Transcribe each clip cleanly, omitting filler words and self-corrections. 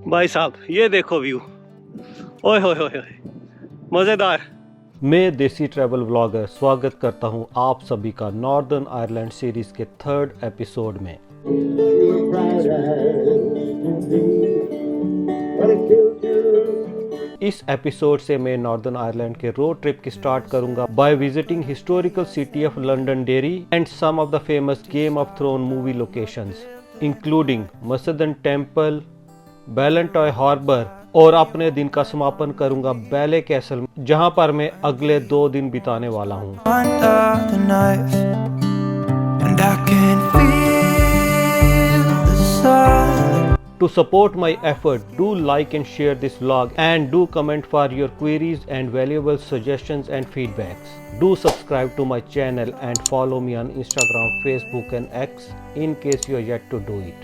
भाई साहब ये देखो व्यू, ओए होए होए होए, मज़ेदार। मैं देसी ट्रैवल व्लॉगर स्वागत करता हूं आप सभी का नॉर्दर्न आयरलैंड सीरीज़ के 3rd एपिसोड में। इस एपिसोड से मैं नॉर्दर्न आयरलैंड के रोड ट्रिप की स्टार्ट करूंगा by visiting historical city of Londonderry and some of the famous Game of Throne movie locations including Mussenden Temple, Ballintoy Harbour और अपने दिन का समापन करूंगा बैले कैसल, जहां पर मैं अगले 2 दिन बिताने वाला हूं। To support my effort, do like and share this vlog and do comment for your queries and valuable suggestions and feedbacks. Do subscribe to my channel and follow me on Instagram, Facebook and X in case you are yet to do it.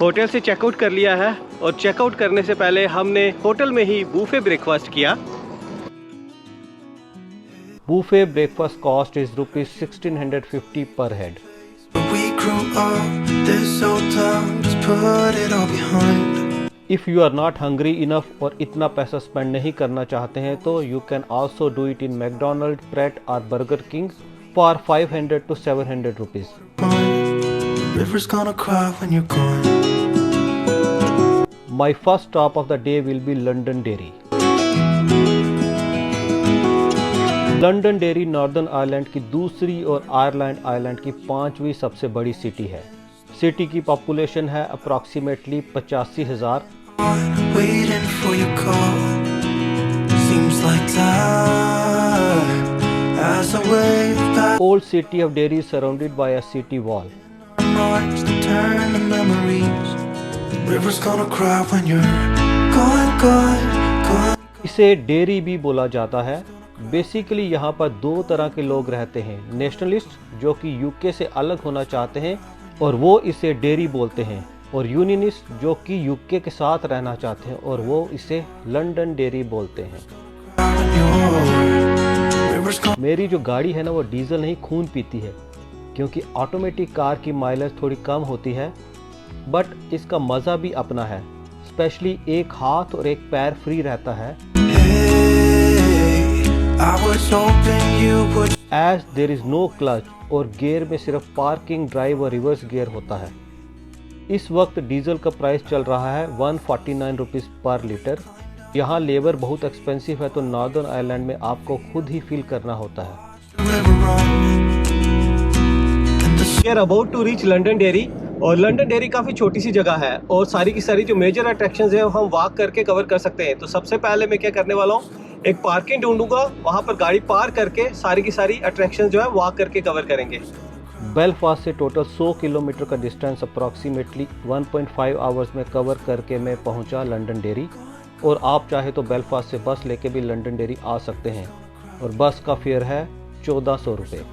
Hotel से checkout कर लिया है और checkout करने से पहले हमने hotel में ही बूफे ब्रेकफास्ट किया। Buffet breakfast cost is rupees 1650 per head. If you are not hungry enough और इतना पैसा स्पेंड नहीं करना चाहते हैं तो you can also do it in McDonald's, Pret or Burger King for 500 to 700 rupees. River's gonna cry when you're gone. My first stop of the day will be Londonderry. Londonderry Northern Ireland की दूसरी और Ireland की 5वीं सबसे बड़ी city है। City की population है approximately 85,000। Old city of dairy is surrounded by a city wall. इसे डेरी भी बोला जाता है। बेसिकली यहाँ पर 2 तरह के लोग रहते हैं, नेशनलिस्ट जो कि यूके से अलग होना चाहते हैं और वो इसे डेरी बोलते हैं, और यूनियनिस्ट जो कि यूके के साथ रहना चाहते हैं और वो इसे लंडनडेरी बोलते हैं। मेरी जो गाड़ी है ना वो डीजल नहीं खून पीती है, क्योंकि ऑटोमेटिक कार की माइलेज थोड़ी कम होती है, बट इसका मज़ा भी अपना है। स्पेशली एक हाथ और एक पैर फ्री रहता है, as there is no clutch, और गियर में सिर्फ पार्किंग, ड्राइव और रिवर्स गियर होता है। इस वक्त डीजल का प्राइस चल रहा है 149 रुपीज़ पर लीटर। यहाँ लेबर बहुत एक्सपेंसिव है, तो नॉर्दर्न आयरलैंड में आपको खुद ही फील करना होता है। We are about to reach लंडनडेरी, और लंडनडेरी काफ़ी छोटी सी जगह है और सारी की सारी जो मेजर अट्रैक्शंस हैं हम वॉक करके कवर कर सकते हैं। तो सबसे पहले मैं क्या करने वाला हूँ, एक पार्किंग ढूंढूंगा, वहाँ पर गाड़ी पार्क करके सारी की सारी अट्रैक्शंस जो है वॉक करके कवर करेंगे। बेलफास्ट से टोटल 100 किलोमीटर का डिस्टेंस अप्रॉक्सीमेटली 1.5 आवर्स में कवर करके मैं पहुँचा लंडनडेरी, और आप चाहे तो बेलफास्ट से बस लेके भी लंडनडेरी आ सकते हैं, और बस का फेयर है 1400 रुपये।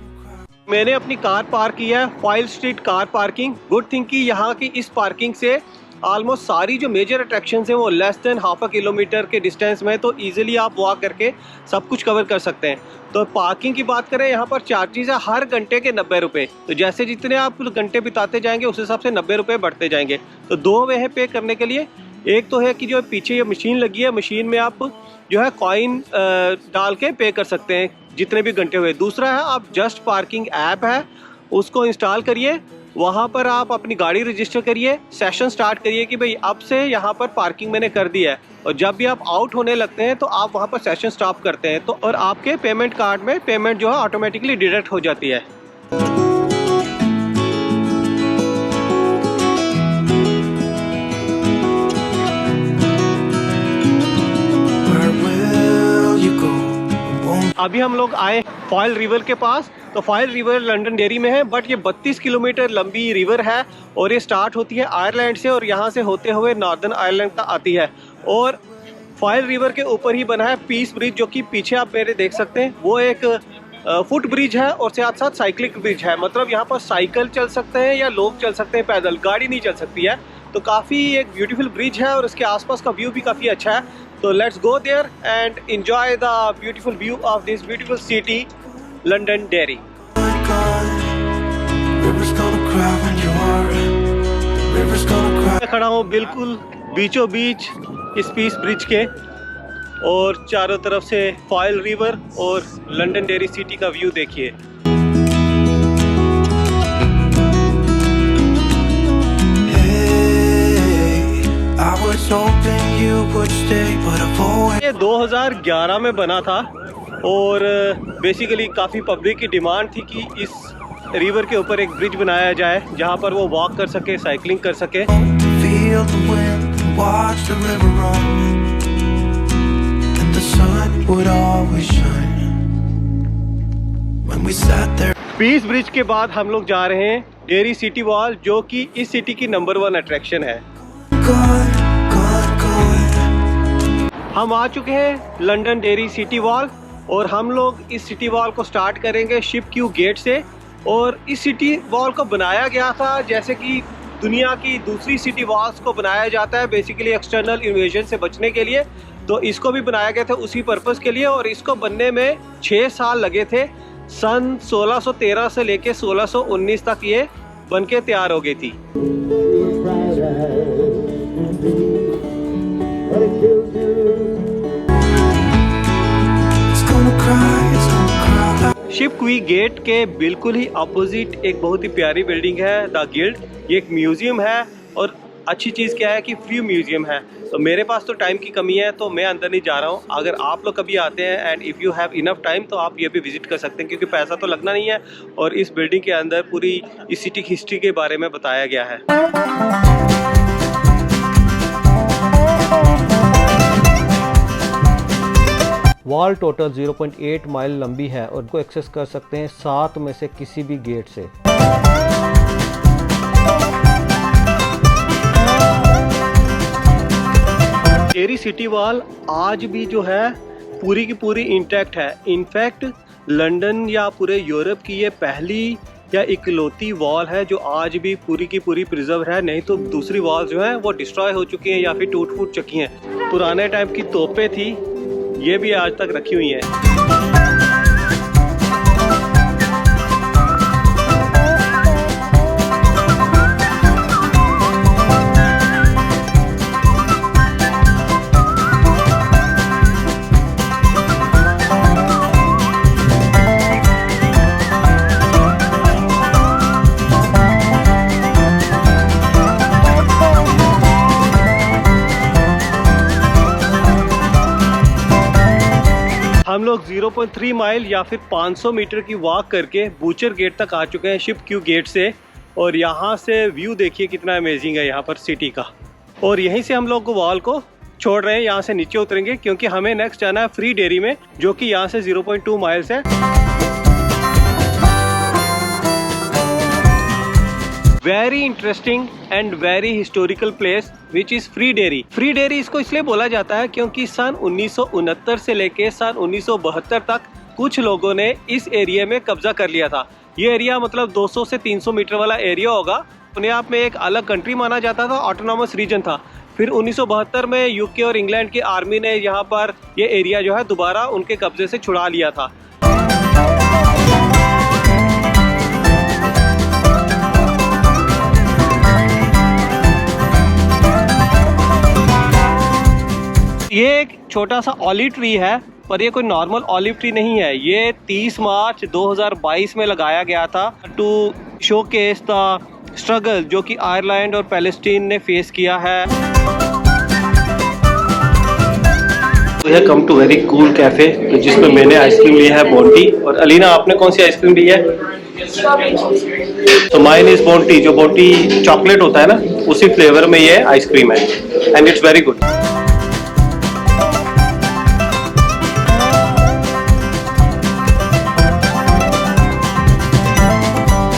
मैंने अपनी कार पार्क की है file street car parking. Good thing कि यहाँ की इस पार्किंग से ऑलमोस्ट सारी जो मेजर अट्रैक्शंस हैं वो less than half a kilometre के डिस्टेंस में, तो इजीली आप वॉक करके सब कुछ कवर कर सकते हैं। तो पार्किंग की बात करें, यहाँ पर चार्जेस है हर घंटे के 90 रुपये। तो जैसे जितने आप घंटे बिताते जाएंगे उस हिसाब से 90 रुपये बढ़ते जाएंगे। तो 2 वे हैं पे करने के लिए। एक तो है कि जो पीछे ये मशीन लगी है, मशीन में आप जो है कॉइन डाल के पे कर सकते हैं जितने भी घंटे हुए। दूसरा है आप जस्ट पार्किंग ऐप है उसको इंस्टॉल करिए, वहाँ पर आप अपनी गाड़ी रजिस्टर करिए, सेशन स्टार्ट करिए कि भाई अब से यहाँ पर पार्किंग मैंने कर दी है, और जब भी आप आउट होने लगते हैं तो आप वहाँ पर सेशन स्टॉप करते हैं, तो और आपके पेमेंट कार्ड में पेमेंट जो है ऑटोमेटिकली डिडक्ट हो जाती है। अभी हम लोग आए फॉयल रिवर के पास। तो फॉयल रिवर लंडनडेरी में है, बट ये 32 किलोमीटर लंबी रिवर है और ये स्टार्ट होती है आयरलैंड से और यहाँ से होते हुए नॉर्दर्न आयरलैंड तक आती है। और फॉयल रिवर के ऊपर ही बना है पीस ब्रिज, जो कि पीछे आप मेरे देख सकते हैं, वो एक फुट ब्रिज है और साथ साथ साइक्लिक ब्रिज है। मतलब यहाँ पर साइकिल चल सकते हैं या लोग चल सकते हैं, पैदल गाड़ी नहीं चल सकती है। तो काफ़ी एक ब्यूटीफुल ब्रिज है और उसके आसपास का व्यू भी काफ़ी अच्छा है। तो let's go there and enjoy the beautiful view of this beautiful city Londonderry. मैं खड़ा हूँ बिल्कुल बीचों बीच इस पीस ब्रिज के और चारों तरफ से फॉयल रिवर और लंडनडेरी सिटी का व्यू देखिए। ये 2011 में बना था और बेसिकली काफ़ी पब्लिक की डिमांड थी कि इस रिवर के ऊपर एक ब्रिज बनाया जाए जहाँ पर वो वॉक कर सके, साइकिलिंग कर सके। पीस ब्रिज के बाद हम लोग जा रहे हैं डेरी सिटी वॉल, जो कि इस सिटी की नंबर 1 अट्रैक्शन है। हम आ चुके हैं लंडनडेरी सिटी वॉल और हम लोग इस सिटी वॉल को स्टार्ट करेंगे शिप क्यू गेट से। और इस सिटी वॉल को बनाया गया था जैसे कि दुनिया की दूसरी सिटी वॉल्स को बनाया जाता है, बेसिकली एक्सटर्नल इन्वेजन से बचने के लिए। तो इसको भी बनाया गया था उसी पर्पस के लिए और इसको बनने में 6 साल लगे थे। सन 1613 से लेके 1619 तक ये बनके तैयार हो गई थी। शिप क्यू गेट के बिल्कुल ही अपोजिट एक बहुत ही प्यारी बिल्डिंग है द गिल्ड। ये एक म्यूजियम है और अच्छी चीज़ क्या है कि फ्री म्यूजियम है। तो मेरे पास तो टाइम की कमी है तो मैं अंदर नहीं जा रहा हूँ। अगर आप लोग कभी आते हैं and if you have enough time तो आप ये भी विजिट कर सकते हैं, क्योंकि पैसा तो लगना नहीं है। और इस बिल्डिंग के अंदर पूरी इस सिटी की हिस्ट्री के बारे में बताया गया है। वॉल टोटल 0.8 माइल लंबी है और को एक्सेस कर सकते हैं 7 में से किसी भी गेट से। डेरी सिटी वॉल आज भी जो है पूरी की पूरी इंटैक्ट है। इनफैक्ट लंदन या पूरे यूरोप की ये पहली या इकलौती वॉल है जो आज भी पूरी की पूरी प्रिजर्व है। नहीं तो दूसरी वॉल जो है वो डिस्ट्रॉय हो चुकी हैं या फिर टूट फूट चुकी हैं। पुराने टाइप की तोपें थी, ये भी आज तक रखी हुई हैं। हम लोग 0.3 माइल या फिर 500 मीटर की वॉक करके बूचर गेट तक आ चुके हैं शिप क्यू गेट से। और यहाँ से व्यू देखिए कितना अमेजिंग है यहाँ पर सिटी का। और यहीं से हम लोग वॉल को छोड़ रहे हैं, यहाँ से नीचे उतरेंगे क्योंकि हमें नेक्स्ट जाना है फ्री डेरी में, जो कि यहाँ से 0.2 माइल्स है। Very interesting and very historical place which is free dairy. Free dairy इसको इसलिए बोला जाता है क्योंकि सन 1969 से लेके सन 1972 तक कुछ लोगों ने इस एरिया में कब्जा कर लिया था। ये एरिया मतलब 200 से 300 मीटर वाला एरिया होगा। अपने आप में एक अलग कंट्री माना जाता था, ऑटोनॉमस रीजन था। फिर 1972 में यूके और इंग्लैंड की आर्मी ने यहाँ पर ये एरिया जो है दोबारा उनके कब्जे से छुड़ा लिया था। ये एक छोटा सा ऑलिव ट्री है, पर ये कोई नॉर्मल ऑलिव ट्री नहीं है। ये 30 मार्च 2022 में लगाया गया था टू शोकेस द स्ट्रगल जो कि आयरलैंड और पैलेस्टीन ने फेस किया है। We have come to very cool cafe, तो जिसमें मैंने आइसक्रीम लिया है बोंटी। और अलीना आपने कौन सी आइसक्रीम ली है? तो माइन इज बोंटी। जो बोंटी चॉकलेट होता है ना, उसी फ्लेवर में ये आइसक्रीम है एंड इट्स वेरी गुड।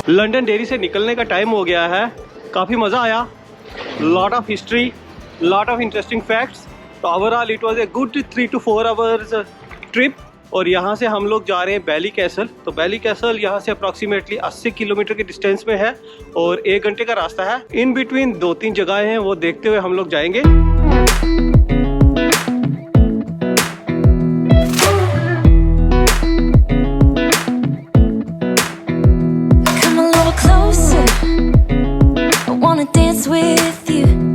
लंडनडेरी से निकलने का टाइम हो गया है। काफ़ी मज़ा आया, lot of history, lot of interesting facts. तो overall it was a good 3 to 4 hours trip. और यहाँ से हम लोग जा रहे हैं बैली कैसल। तो बैली कैसल यहाँ से अप्रॉक्सीमेटली 80 किलोमीटर के डिस्टेंस में है और 1 घंटे का रास्ता है। इन बिटवीन 2-3 जगह हैं, वो देखते हुए हम लोग जाएंगे।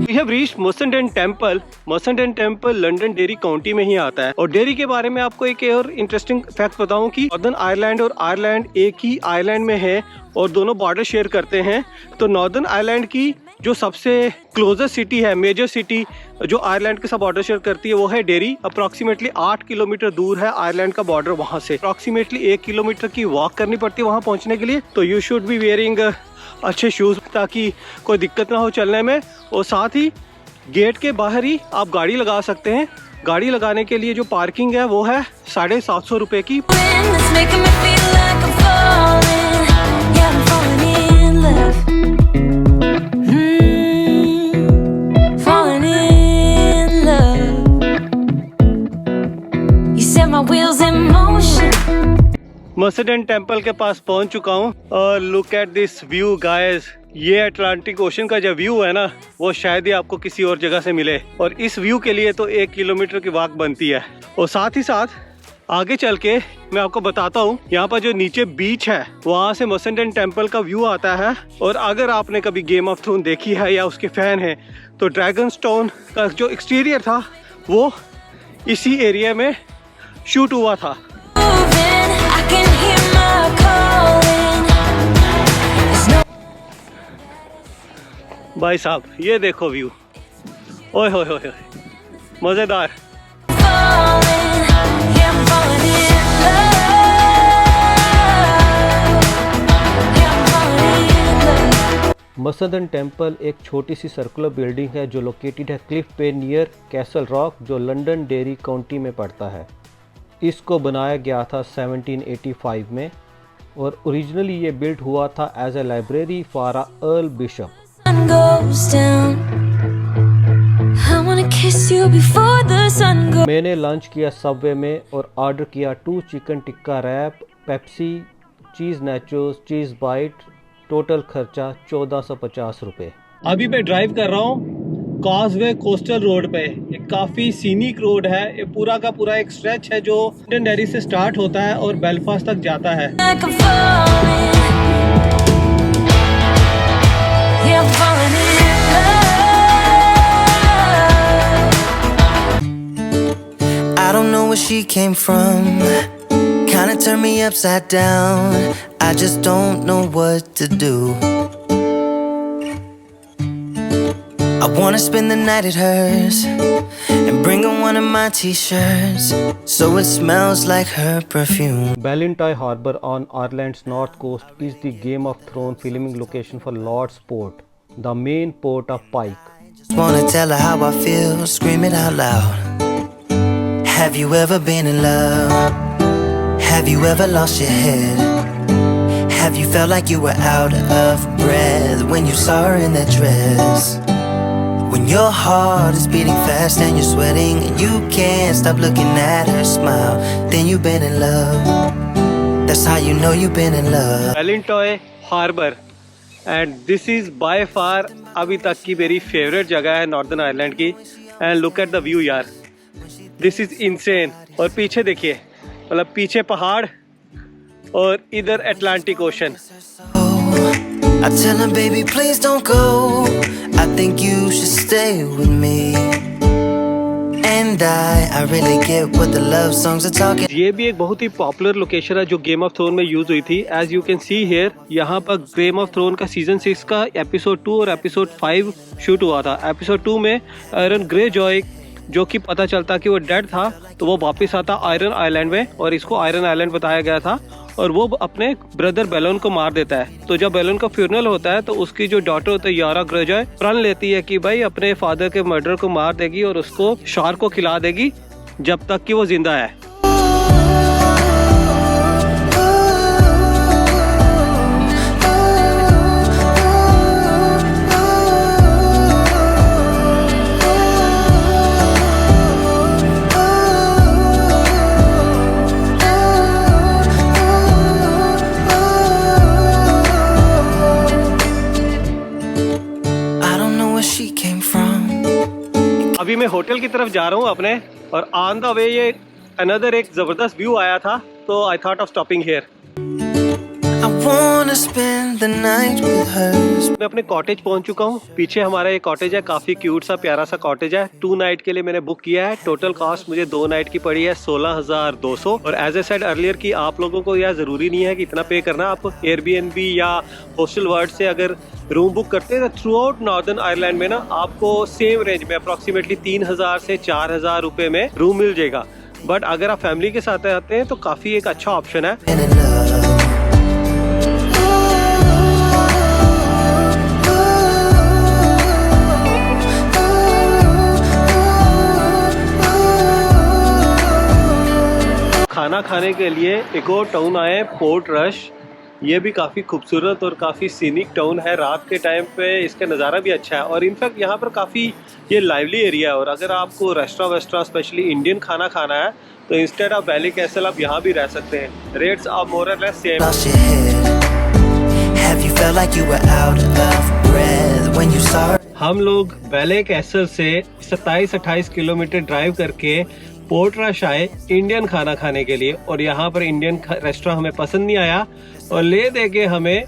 We have reached Musselden Temple. Musselden Temple London dairy county में ही आता है। और डेरी के बारे में आपको एक और इंटरेस्टिंग फैक्ट बताऊं कि नॉर्दर्न आयरलैंड और आयरलैंड एक ही आइलैंड में है और दोनों बॉर्डर शेयर करते हैं। तो नॉर्दर्न आयरलैंड की जो सबसे क्लोजेस्ट सिटी है, मेजर सिटी जो आयरलैंड के साथ बॉर्डर शेयर करती है, वो है डेरी। अप्रॉक्सीमेटली 8 किलोमीटर दूर है आयरलैंड का बॉर्डर। वहाँ से अप्रॉक्सीमेटली 1 किलोमीटर की वॉक करनी पड़ती है वहाँ पहुँचने के लिए। तो यू शुड बी वेयरिंग अच्छे शूज़ ताकि कोई दिक्कत ना हो चलने में। और साथ ही गेट के बाहर ही आप गाड़ी लगा सकते हैं। गाड़ी लगाने के लिए जो पार्किंग है वो है 750 रुपये की। मसलन टेम्पल के पास पहुंच चुका हूं और look at this view guys. ये अटलांटिक ओशन का जो व्यू है ना, वो शायद ही आपको किसी और जगह से मिले। और इस व्यू के लिए तो 1 किलोमीटर की वॉक बनती है। और साथ ही साथ आगे चल के मैं आपको बताता हूँ, यहाँ पर जो नीचे बीच है वहाँ से मसलन टेम्पल का व्यू आता है। और अगर आपने कभी गेम ऑफ थ्रोन देखी है या उसके फैन है, तो ड्रैगन स्टोन का जो एक्सटीरियर था वो इसी एरिया में शूट हुआ था। भाई साहब ये देखो व्यू, ओए होए होए, मजेदार। मसलन टेम्पल एक छोटी सी सर्कुलर बिल्डिंग है जो लोकेटेड है क्लिफ पे नियर कैसल रॉक, जो लंदन डेरी काउंटी में पड़ता है। इसको बनाया गया था 1785 में और ओरिजिनली ये बिल्ट हुआ था as a library for a earl bishop. मैंने लंच किया सबवे में और ऑर्डर किया 2 chicken tikka wrap, Pepsi, cheese nachos, cheese bite. Total खर्चा 1450 रुपये। अभी मैं ड्राइव कर रहा हूँ कॉजवे कोस्टल रोड पे। एक काफ़ी सीनिक रोड है। ये पूरा का पूरा एक स्ट्रेच है जो लंदन डेरी से स्टार्ट होता है और बेलफास्ट तक जाता है। I don't know where she came from, kinda turned me upside down. I just don't know what to do. I wanna spend the night at hers and bring her one of my t-shirts so it smells like her perfume. Ballantyne Harbour on Ireland's north coast is the Game of Thrones filming location for Lord's Port, the main port of Pike. Just wanna tell her how I feel, scream it out loud. Have you ever been in love? Have you ever lost your head? Have you felt like you were out of breath when you saw her in that dress? When your heart is beating fast and you're sweating and you can't stop looking at her smile, then you've been in love. That's how you know you've been in love. Ballantyne Harbour and this is by far अभी तक की मेरी favourite जगह है northern Ireland की। And look at the view यार, this is insane. और पीछे देखिए, मतलब पीछे पहाड़ और इधर Atlantic ocean. I tell her, baby, please don't go. I think you should stay with me. And I really get what the love songs are talking. ये भी एक बहुत ही पॉपुलर लोकेशन है जो गेम ऑफ थ्रोन में use हुई थी। As you can see here, यहाँ पर गेम ऑफ थ्रोन का सीजन 6 का एपिसोड 2 और एपिसोड 5 शूट हुआ था। एपिसोड 2 में आयरन ग्रेजॉय, जो कि पता चलता कि वो डेड था, तो वो वापस आता आयरन आइलैंड में और इसको आयरन आइलैंड बताया गया था। और वो अपने ब्रदर बेलन को मार देता है। तो जब बेलन का फ्यूनरल होता है तो उसकी जो डॉटर होती है यारा ग्रेजॉय प्रण लेती है कि भाई अपने फादर के मर्डर को मार देगी और उसको शार्क को खिला देगी जब तक कि वो जिंदा है। अभी मैं होटल की तरफ जा रहा हूँ अपने, और ऑन द वे ये अनदर एक जबरदस्त व्यू आया था, तो I thought of stopping here. I wanna spend the night with her. मैं अपने कॉटेज पहुंच चुका हूँ। पीछे हमारा ये कॉटेज है, काफी क्यूट सा प्यारा सा कॉटेज है। 2 नाइट के लिए मैंने बुक किया है। टोटल कॉस्ट मुझे 2 नाइट की पड़ी है 16,200। और एज ए सेड अर्लियर कि आप लोगों को यह जरूरी नहीं है कि इतना पे करना। आप एयरबीएनबी या हॉस्टल वर्ल्ड से अगर रूम बुक करते हैं तो थ्रू आउट नॉर्दर्न आयरलैंड में ना आपको सेम रेंज में अप्रोक्सीमेटली 3,000 से 4,000 रुपए में रूम मिल जाएगा। बट अगर आप फैमिली के साथ आते हैं तो काफी एक अच्छा ऑप्शन है। And in love. खाना खाने के लिए एक और टाउन आए, पोर्ट रश। ये भी काफ़ी खूबसूरत और काफ़ी सीनिक टाउन है। रात के टाइम पे इसका नज़ारा भी अच्छा है, और इनफैक्ट यहाँ पर काफ़ी ये लाइवली एरिया है। और अगर आपको रेस्टोरेंट वेस्टोरेंट स्पेशली इंडियन खाना खाना है तो इंस्टेड ऑफ वैली कैसल आप यहाँ भी रह सकते हैं। रेट्स आर मोर और less same. Lost your head. Have you felt like you were out of breath when you saw her? हम लोग वैले कैसल से 27-28 किलोमीटर ड्राइव करके पोर्ट रश आए इंडियन खाना खाने के लिए। और यहाँ पर इंडियन रेस्टोरेंट हमें पसंद नहीं आया, और ले दे के हमें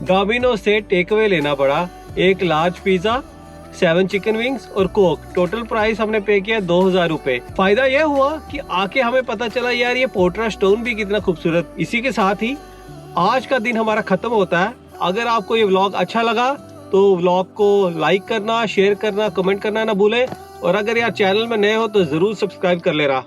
डोमिनो से टेक अवे लेना पड़ा। 1 लार्ज पिज्जा, 7 चिकन विंग्स और कोक। टोटल प्राइस हमने पे किया 2,000 रुपए। फायदा यह हुआ कि आके हमें पता चला यार ये पोर्ट रश टाउन भी कितना खूबसूरत। इसी के साथ ही आज का दिन हमारा खत्म होता है। अगर आपको ये व्लॉग अच्छा लगा तो व्लॉग को लाइक करना, शेयर करना, कमेंट करना ना भूले। और अगर यार चैनल में नए हो तो जरूर सब्सक्राइब कर लेना।